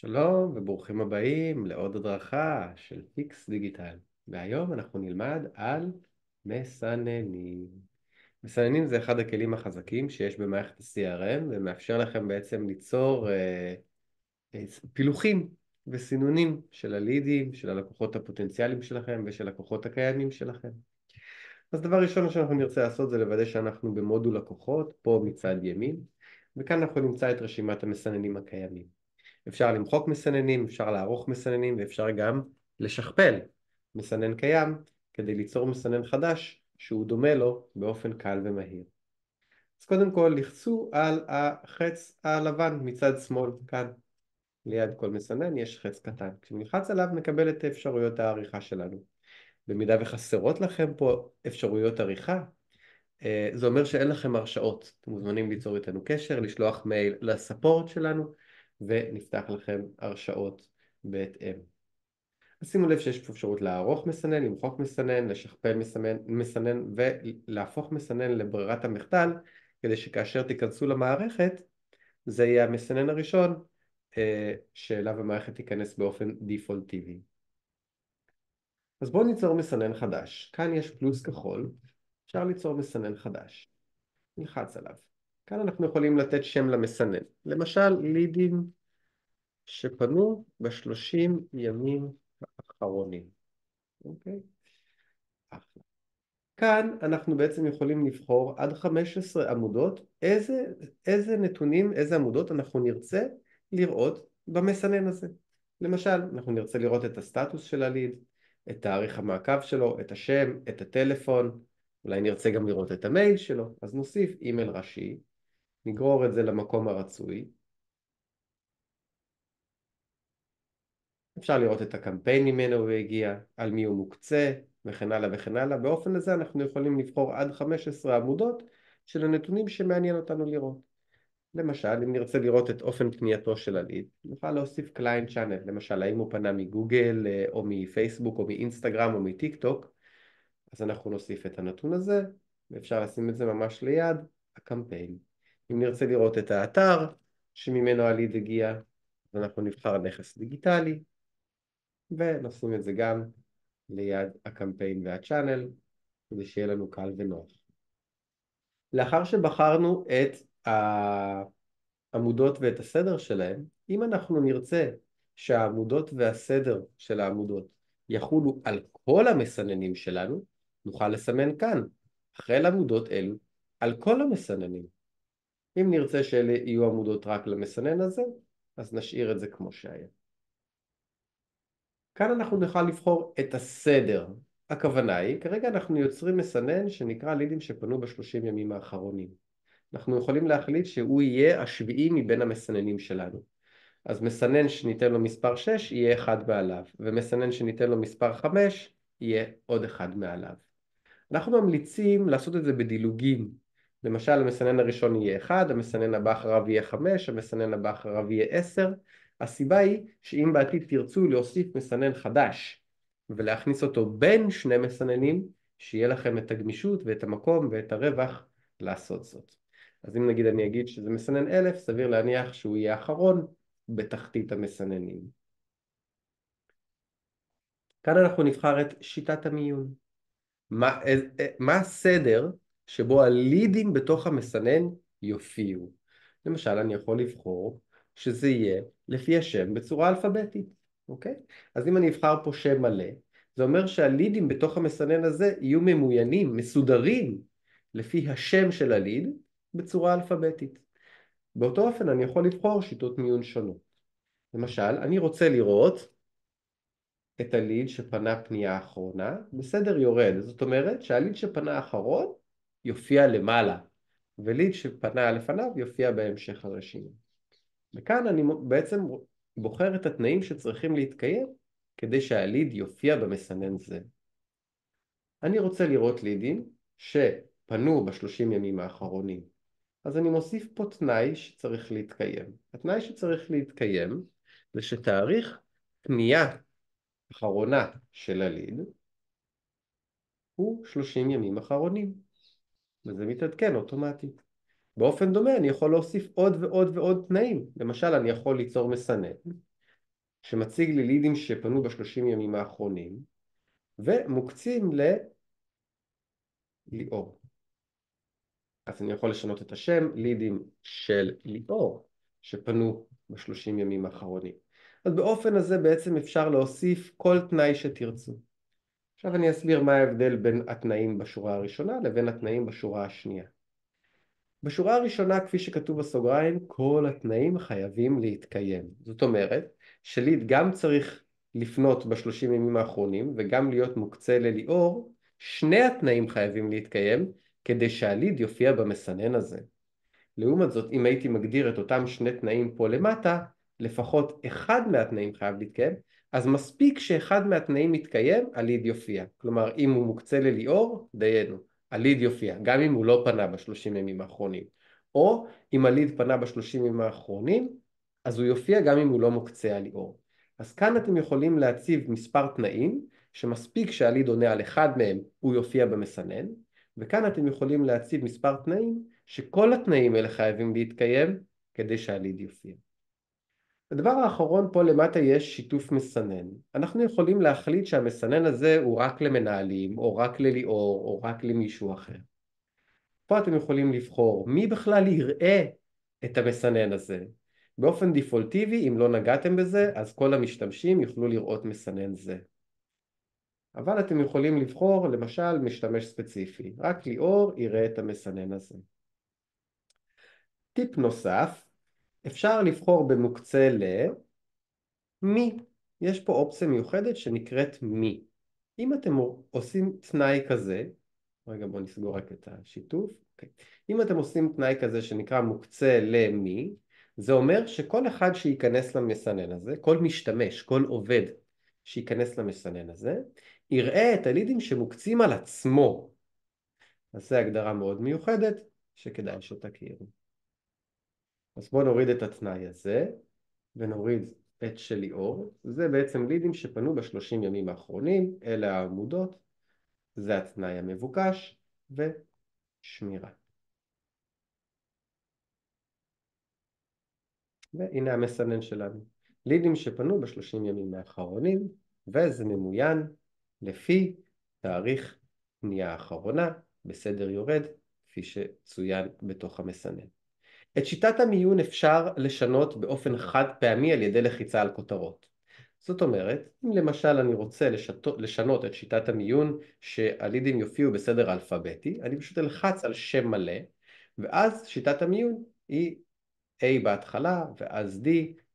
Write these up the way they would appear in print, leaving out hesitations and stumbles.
שלום וברוכים הבאים לעוד הדרכה של פיקס דיגיטל. והיום אנחנו נלמד על מסננים. מסננים זה אחד הכלים החזקים שיש במערכת ה-CRM ומאפשר לכם בעצם ליצור פילוחים וסינונים של הלידים, של הלקוחות הפוטנציאליים שלכם ושל הלקוחות הקיימים שלכם. אז דבר ראשון שאנחנו נרצה לעשות זה לוודא שאנחנו במודול לקוחות, פה מצד ימין, וכאן אנחנו נמצא את רשימת המסננים הקיימים. אפשר למחוק מסננים, אפשר לערוך מסננים ואפשר גם לשכפל מסנן קיים כדי ליצור מסנן חדש שהוא דומה לו באופן קל ומהיר. אז קודם כל לחצו על החץ הלבן מצד שמאל כאן. ליד כל מסנן יש חץ קטן. כשנלחץ עליו נקבל את אפשרויות העריכה שלנו. במידה וחסרות לכם פה אפשרויות עריכה, זה אומר שאין לכם הרשאות. אתם מוזמנים ליצור איתנו קשר, לשלוח מייל לספורט שלנו ונפתח לכם הרשאות בהתאם. אז שימו לב שיש פה אפשרות לערוך מסנן, למחוק מסנן, לשכפל מסנן ולהפוך מסנן לברירת המחדל, כדי שכאשר תיכנסו למערכת זה יהיה המסנן הראשון שאליו המערכת תיכנס באופן דיפולטיבי. אז בואו ניצור מסנן חדש. כאן יש פלוס כחול, אפשר ליצור מסנן חדש. נלחץ עליו. כאן אנחנו יכולים לתת שם למסנן. למשל, לידים שפנו ב30 ימים האחרונים. אוקיי? אחלה. כאן אנחנו בעצם יכולים לבחור עד 15 עמודות איזה נתונים, איזה עמודות אנחנו נרצה לראות במסנן הזה. למשל, אנחנו נרצה לראות את הסטטוס של הליד, את תאריך המעקב שלו, את השם, את הטלפון, אולי נרצה גם לראות את המייל שלו, אז נוסיף אימייל ראשי, נגרור את זה למקום הרצוי. אפשר לראות את הקמפיין ממנו הוא הגיע, על מי הוא מוקצה, וכן הלאה וכן הלאה. באופן הזה אנחנו יכולים לבחור עד 15 עמודות של הנתונים שמעניין אותנו לראות. למשל, אם נרצה לראות את אופן פנייתו של הליד, נוכל להוסיף קליינט צ'אנל, למשל, האם הוא פנה מגוגל, או מפייסבוק, או מאינסטגרם, או מטיק טוק, אז אנחנו נוסיף את הנתון הזה, ואפשר לשים את זה ממש ליד הקמפיין. אם נרצה לראות את האתר שממנו הליד הגיע, אז אנחנו נבחר נכס דיגיטלי, ונשים את זה גם ליד הקמפיין והצ'אנל, כדי שיהיה לנו קל ונוח. לאחר שבחרנו את העמודות ואת הסדר שלהם, אם אנחנו נרצה שהעמודות והסדר של העמודות יחולו על כל המסננים שלנו, נוכל לסמן כאן, אחרי עמודות אלו, על כל המסננים. אם נרצה שאלה יהיו עמודות רק למסנן הזה, אז נשאיר את זה כמו שהיה. כאן אנחנו נוכל לבחור את הסדר. הכוונה היא, כרגע אנחנו יוצרים מסנן שנקרא לידים שפנו ב30 ימים האחרונים. אנחנו יכולים להחליט שהוא יהיה השביעי מבין המסננים שלנו. אז מסנן שניתן לו מספר 6 יהיה אחד מעליו, ומסנן שניתן לו מספר 5 יהיה עוד אחד מעליו. אנחנו ממליצים לעשות את זה בדילוגים. למשל, המסנן הראשון יהיה 1, המסנן הבא אחריו יהיה 5, המסנן הבא אחריו יהיה 10. הסיבה היא שאם בעתיד תרצו להוסיף מסנן חדש ולהכניס אותו בין שני מסננים, שיהיה לכם את הגמישות ואת המקום ואת הרווח לעשות זאת. אז אם נגיד אני אגיד שזה מסנן 1000, סביר להניח שהוא יהיה האחרון בתחתית המסננים. כאן אנחנו נבחר את שיטת המיון. מה הסדר שבו הלידים בתוך המסנן יופיעו? למשל, אני יכול לבחור שזה יהיה לפי השם בצורה אלפביתית, אוקיי? אז אם אני אבחר פה שם מלא, זה אומר שהלידים בתוך המסנן הזה יהיו ממוינים, מסודרים, לפי השם של הליד בצורה אלפביתית. באותו אופן אני יכול לבחור שיטות מיון שונות. למשל, אני רוצה לראות את הליד שפנה פנייה האחרונה בסדר יורד, זאת אומרת שהליד שפנה האחרון יופיע למעלה, וליד שפנה לפניו יופיע בהמשך הרשימה. וכאן אני בעצם בוחר את התנאים שצריכים להתקיים כדי שהליד יופיע במסנן זה. אני רוצה לראות לידים שפנו ב30 ימים האחרונים, אז אני מוסיף פה תנאי שצריך להתקיים. התנאי שצריך להתקיים זה שתאריך פנייה אחרונה של הליד הוא 30 ימים אחרונים, וזה מתעדכן אוטומטית. באופן דומה אני יכול להוסיף עוד ועוד ועוד תנאים. למשל, אני יכול ליצור מסנן שמציג לי לידים שפנו ב30 ימים האחרונים, ומוקצים לליאור. אז אני יכול לשנות את השם, לידים של ליאור, שפנו ב30 ימים האחרונים. אז באופן הזה בעצם אפשר להוסיף כל תנאי שתרצו. עכשיו אני אסביר מה ההבדל בין התנאים בשורה הראשונה לבין התנאים בשורה השנייה. בשורה הראשונה, כפי שכתוב בסוגריים, כל התנאים חייבים להתקיים. זאת אומרת, שליד גם צריך לפנות ב30 ימים האחרונים וגם להיות מוקצה לליאור, שני התנאים חייבים להתקיים כדי שהליד יופיע במסנן הזה. לעומת זאת, אם הייתי מגדיר את אותם שני תנאים פה למטה, לפחות אחד מהתנאים חייב להתקיים, אז מספיק שאחד מהתנאים מתקיים, הליד יופיע. כלומר, אם הוא מוקצה לליאור, דיינו, הליד יופיע, גם אם הוא לא פנה ב30 ימים האחרונים. או אם הליד פנה ב30 ימים האחרונים, אז הוא יופיע גם אם הוא לא מוקצה על ליאור. אז כאן אתם יכולים להציב מספר תנאים, שמספיק שהליד עונה על אחד מהם, הוא יופיע במסנן, וכאן אתם יכולים להציב מספר תנאים, שכל התנאים האלה חייבים להתקיים כדי שהליד יופיע. הדבר האחרון, פה למטה יש שיתוף מסנן. אנחנו יכולים להחליט שהמסנן הזה הוא רק למנהלים, או רק לליאור, או רק למישהו אחר. פה אתם יכולים לבחור מי בכלל יראה את המסנן הזה. באופן דיפולטיבי, אם לא נגעתם בזה, אז כל המשתמשים יוכלו לראות מסנן זה. אבל אתם יכולים לבחור למשל משתמש ספציפי, רק ליאור יראה את המסנן הזה. טיפ נוסף, אפשר לבחור במוקצה למי. יש פה אופציה מיוחדת שנקראת מי. אם אתם עושים תנאי כזה, רגע בואו נסגור רק את השיתוף, אם אתם עושים תנאי כזה שנקרא מוקצה למי, זה אומר שכל אחד שייכנס למסנן הזה, כל משתמש, כל עובד שייכנס למסנן הזה, יראה את הלידים שמוקצים על עצמו. אז זו הגדרה מאוד מיוחדת שכדאי שתכירו. אז בואו נוריד את התנאי הזה, ונוריד את של ליאור. זה בעצם לידים שפנו ב30 ימים האחרונים, אלה העמודות, זה התנאי המבוקש, ושמירה. והנה המסנן שלנו. לידים שפנו ב30 ימים האחרונים, וזה ממוין לפי תאריך פנייה האחרונה, בסדר יורד, כפי שצוין בתוך המסנן. את שיטת המיון אפשר לשנות באופן חד פעמי על ידי לחיצה על כותרות. זאת אומרת, אם למשל אני רוצה לשנות את שיטת המיון שהלידים יופיעו בסדר אלפביתי, אני פשוט אלחץ על שם מלא, ואז שיטת המיון היא A בהתחלה, ואז D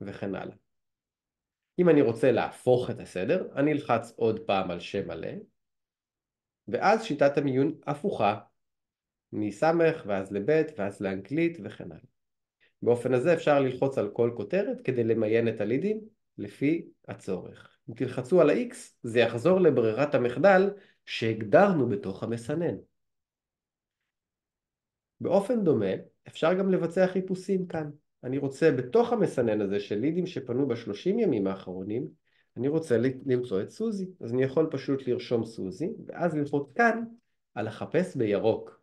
וכן הלאה. אם אני רוצה להפוך את הסדר, אני אלחץ עוד פעם על שם מלא, ואז שיטת המיון הפוכה, מסמך ואז לבית ואז לאנגלית וכן הלאה. באופן הזה אפשר ללחוץ על כל כותרת כדי למיין את הלידים לפי הצורך. אם תלחצו על ה-X זה יחזור לברירת המחדל שהגדרנו בתוך המסנן. באופן דומה אפשר גם לבצע חיפושים כאן. אני רוצה בתוך המסנן הזה של לידים שפנו ב30 ימים האחרונים, אני רוצה למצוא את סוזי. אז אני יכול פשוט לרשום סוזי ואז ללחוץ כאן על לחפש בירוק.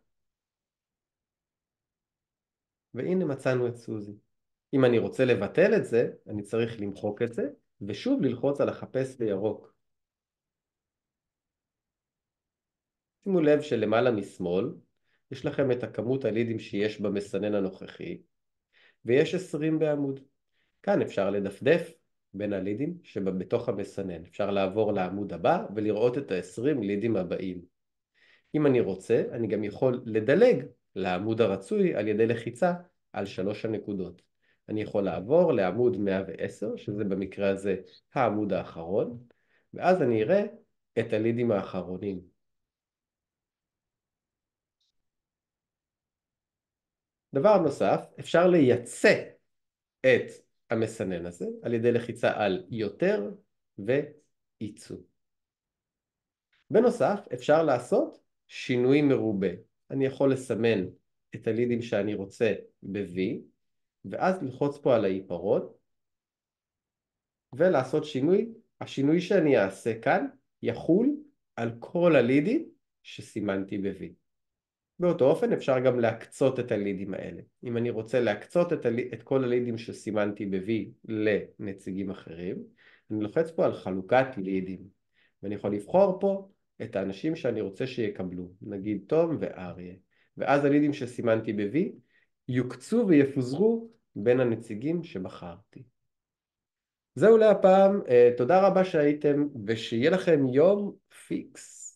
והנה מצאנו את סוזי. אם אני רוצה לבטל את זה, אני צריך למחוק את זה, ושוב ללחוץ על לחפש בירוק. שימו לב שלמעלה משמאל, יש לכם את הכמות הלידים שיש במסנן הנוכחי, ויש 20 בעמוד. כאן אפשר לדפדף בין הלידים שבתוך המסנן. אפשר לעבור לעמוד הבא ולראות את ה-20 לידים הבאים. אם אני רוצה, אני גם יכול לדלג לעמוד הרצוי על ידי לחיצה על 3 הנקודות. אני יכול לעבור לעמוד 110, שזה במקרה הזה העמוד האחרון, ואז אני אראה את הלידים האחרונים. דבר נוסף, אפשר לייצא את המסנן הזה על ידי לחיצה על יותר ועיצוב. בנוסף, אפשר לעשות שינוי מרובה. אני יכול לסמן את הלידים שאני רוצה ב-V, ואז ללחוץ פה על העיפרון, ולעשות שינוי. השינוי שאני אעשה כאן יחול על כל הלידים שסימנתי ב-V. באותו אופן אפשר גם להקצות את הלידים האלה. אם אני רוצה להקצות את כל הלידים שסימנתי ב-V לנציגים אחרים, אני לוחץ פה על חלוקת לידים, ואני יכול לבחור פה את האנשים שאני רוצה שיקבלו, נגיד תום ואריה, ואז הלידים שסימנתי ב-V יוקצו ויפוזרו בין הנציגים שבחרתי. זהו להפעם, תודה רבה שהייתם, ושיהיה לכם יום פיקס.